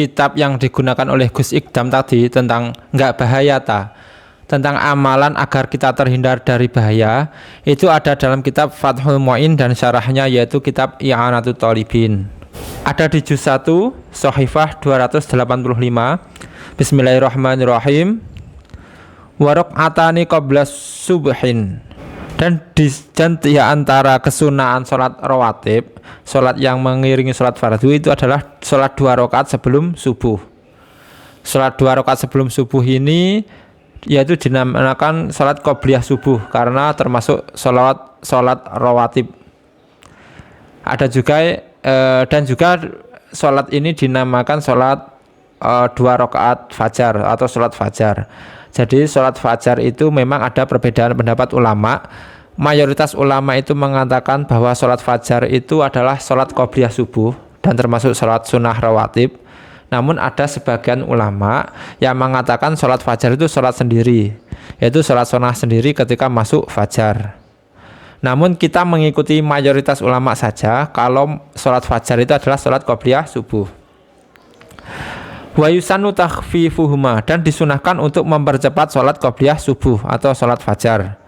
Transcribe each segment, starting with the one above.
kitab yang digunakan oleh Gus Ikdam tadi tentang nggak bahaya tentang amalan agar kita terhindar dari bahaya, itu ada dalam kitab Fathul Mu'in dan syarahnya, yaitu kitab I'anatul Thalibin. Ada di juz 1 Shahifah 285. Bismillahirrahmanirrahim. Wa rak'atani qabla subhin. Dan di antara kesunahan sholat rawatib, sholat yang mengiringi sholat fardu, itu adalah sholat 2 rakaat sebelum subuh. Sholat 2 rakaat sebelum subuh ini yaitu dinamakan sholat qobliyah subuh karena termasuk sholat rawatib. Ada juga dan juga sholat ini dinamakan sholat 2 rakaat fajar atau sholat fajar. Jadi sholat fajar itu memang ada perbedaan pendapat ulama. Mayoritas ulama itu mengatakan bahwa sholat fajar itu adalah sholat qobliyah subuh dan termasuk sholat sunnah rawatib. Namun ada sebagian ulama yang mengatakan sholat fajar itu sholat sendiri, yaitu sholat sunnah sendiri ketika masuk fajar. Namun kita mengikuti mayoritas ulama saja kalau sholat fajar itu adalah sholat qobliyah subuh. Wa yusannu takhfifuhuma, dan disunahkan untuk mempercepat sholat qobliyah subuh atau sholat fajar.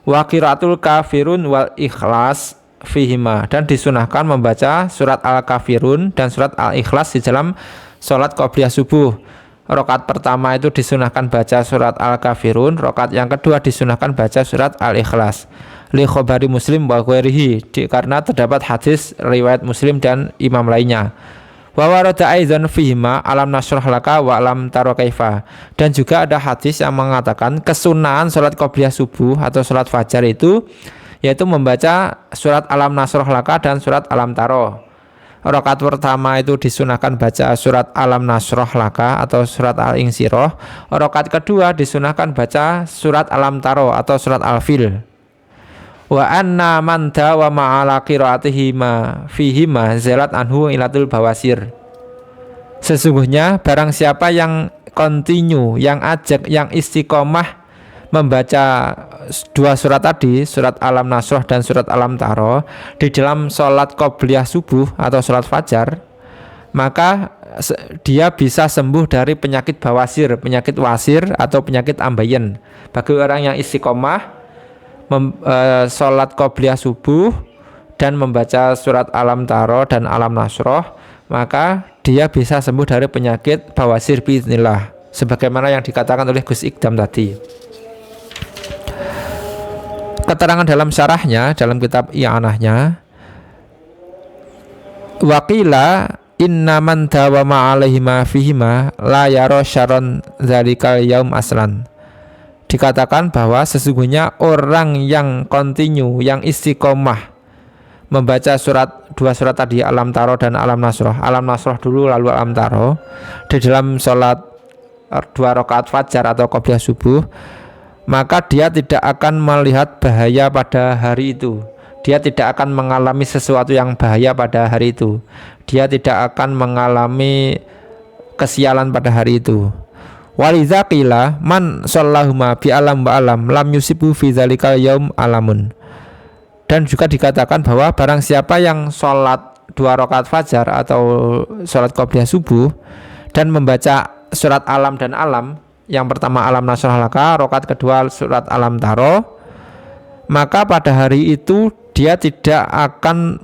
Wa qiraatul kafirun wal ikhlas fihima, dan disunahkan membaca surat al-kafirun dan surat al-ikhlas di dalam sholat qobliyah subuh. Rakaat pertama itu disunahkan baca surat al-kafirun, rakaat yang kedua disunahkan baca surat al-ikhlas. Li khobari Muslim wa ghairihi, karena terdapat hadis riwayat Muslim dan imam lainnya. Wa warada aidzan fihima alam nashrah laka wa alam tara kaifa, dan juga ada hadis yang mengatakan kesunahan sholat qobliyah subuh atau sholat fajar itu yaitu membaca surat alam nashrah laka dan surat alam tara. Rakaat pertama itu disunahkan baca surat alam nashrah laka atau surat al-insyirah. Rakaat kedua disunahkan baca surat alam tara atau surat al-fil. Wa anna man dawa ma'ala qiraatihima fihima zalat anhu ilatul bawasir. Sesungguhnya barang siapa yang continue, yang ajak, yang istiqomah membaca 2 surat tadi, surat alam nasrah dan surat alam taro, di dalam sholat qobliyah subuh atau sholat fajar, maka dia bisa sembuh dari penyakit bawasir, penyakit wasir atau penyakit ambeien. Bagi orang yang istiqomah sholat qobliyah subuh dan membaca surat alam taro dan alam nasrah, maka dia bisa sembuh dari penyakit bawasir biiznillah, sebagaimana yang dikatakan oleh Gus Ikdam tadi. Keterangan dalam syarahnya, dalam kitab I'anahnya, waqila inna man dawama alaihima fihima la yara syaron dzalikal yaum aslan. Dikatakan bahwa sesungguhnya orang yang continue, yang istiqomah membaca 2 surat tadi, alam taro dan alam nasrah, alam nasrah dulu lalu alam taro, di dalam sholat 2 rakaat fajar atau qobliyah subuh, maka dia tidak akan melihat bahaya pada hari itu. Dia tidak akan mengalami sesuatu yang bahaya pada hari itu. Dia tidak akan mengalami kesialan pada hari itu. Waliza qila man shallahuma bi alam wa alam lam yusibu fi dzalikal yaum alamun. Dan juga dikatakan bahwa barang siapa yang sholat 2 rakaat fajar atau sholat qobliyah subuh dan membaca surat alam dan alam, yang pertama alam nasrah laka, rakaat kedua surat alam taro, maka pada hari itu dia tidak akan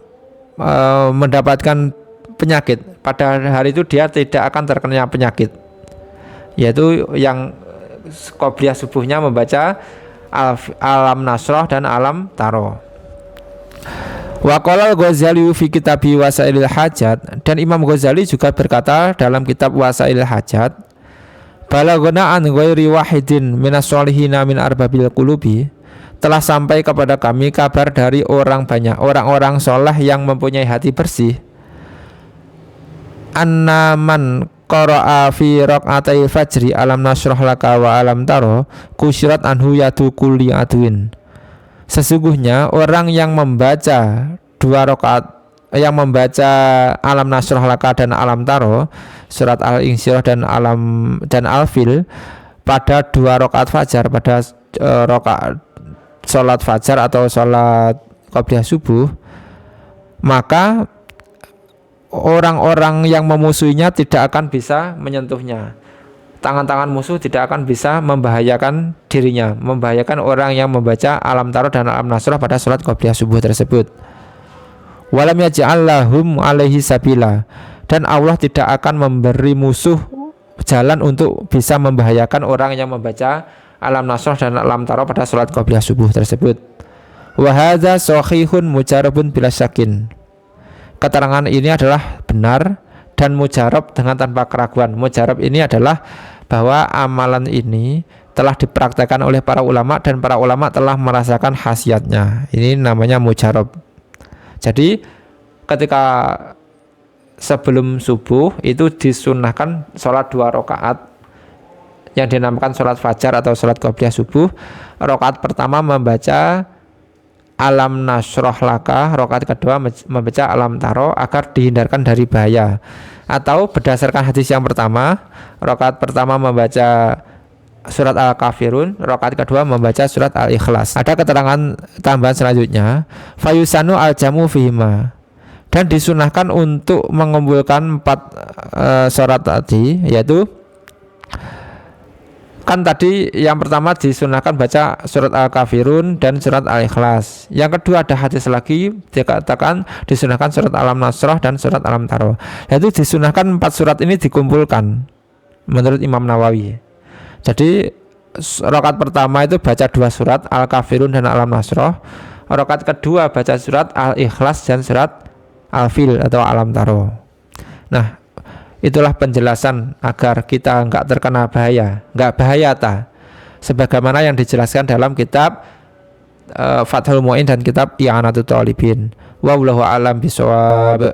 mendapatkan penyakit. Pada hari itu dia tidak akan terkena penyakit, yaitu yang qobliyah subuhnya membaca alam nasrah dan alam taro. Wa qala al-Ghazali fi kitabi Wasailil Hajat, dan Imam Ghazali juga berkata dalam kitab Wasailil Hajat, balaghana an ghairi wahidin minas solihina min arbabil qulubi, telah sampai kepada kami kabar dari orang banyak, orang-orang soleh yang mempunyai hati bersih, anna man qara'a fi raq'atai fajri alam nashrah laka wa alam taro kusyirat anhu yadu kulli adwin. Sesungguhnya orang yang membaca 2 rakaat, yang membaca alam nasrah laka dan alam taro, surat al-insyirah dan alam dan al-fil pada 2 rakaat fajar, pada rakaat sholat fajar atau sholat qobliyah subuh, maka orang-orang yang memusuhinya tidak akan bisa menyentuhnya. Tangan-tangan musuh tidak akan bisa membahayakan dirinya, membahayakan orang yang membaca alam taro dan alam nasrah pada sholat qobliyah subuh tersebut. Walam yaj'al lahum alaihi sabila, dan Allah tidak akan memberi musuh jalan untuk bisa membahayakan orang yang membaca alam nasrah dan alam taro pada sholat qobliyah subuh tersebut. Wa hadza sahihun mujarabun bila syakin. Keterangan ini adalah benar dan mujarab dengan tanpa keraguan. Mujarab ini adalah bahwa amalan ini telah dipraktekkan oleh para ulama dan para ulama telah merasakan khasiatnya. Ini namanya mujarab. Jadi ketika sebelum subuh itu disunahkan sholat 2 rakaat yang dinamakan sholat fajar atau sholat qobliyah subuh. Rakaat pertama membaca alam nasroh laka, rakaat kedua membaca alam taro agar dihindarkan dari bahaya. Atau berdasarkan hadis yang pertama, rakaat pertama membaca surat Al-Kafirun, rakaat kedua membaca surat Al-Ikhlas. Ada keterangan tambahan selanjutnya, fayusanu al-jamu fihima, dan disunahkan untuk mengumpulkan 4 surat tadi, yaitu kan tadi yang pertama disunahkan baca surat Al-Kafirun dan surat Al-Ikhlas. Yang kedua ada hadis lagi dikatakan disunahkan surat Alam Nasrah dan surat Alam Taro. Yaitu disunahkan 4 surat ini dikumpulkan menurut Imam Nawawi. Jadi rakaat pertama itu baca 2 surat Al-Kafirun dan Alam Nasrah. Rakaat kedua baca surat Al-Ikhlas dan surat Al-Fil atau Alam Taro. Nah, itulah penjelasan agar kita enggak terkena bahaya, enggak bahaya sebagaimana yang dijelaskan dalam kitab Fathul Mu'in dan kitab I'anatul Talibin. Wallahu a'lam bishawab.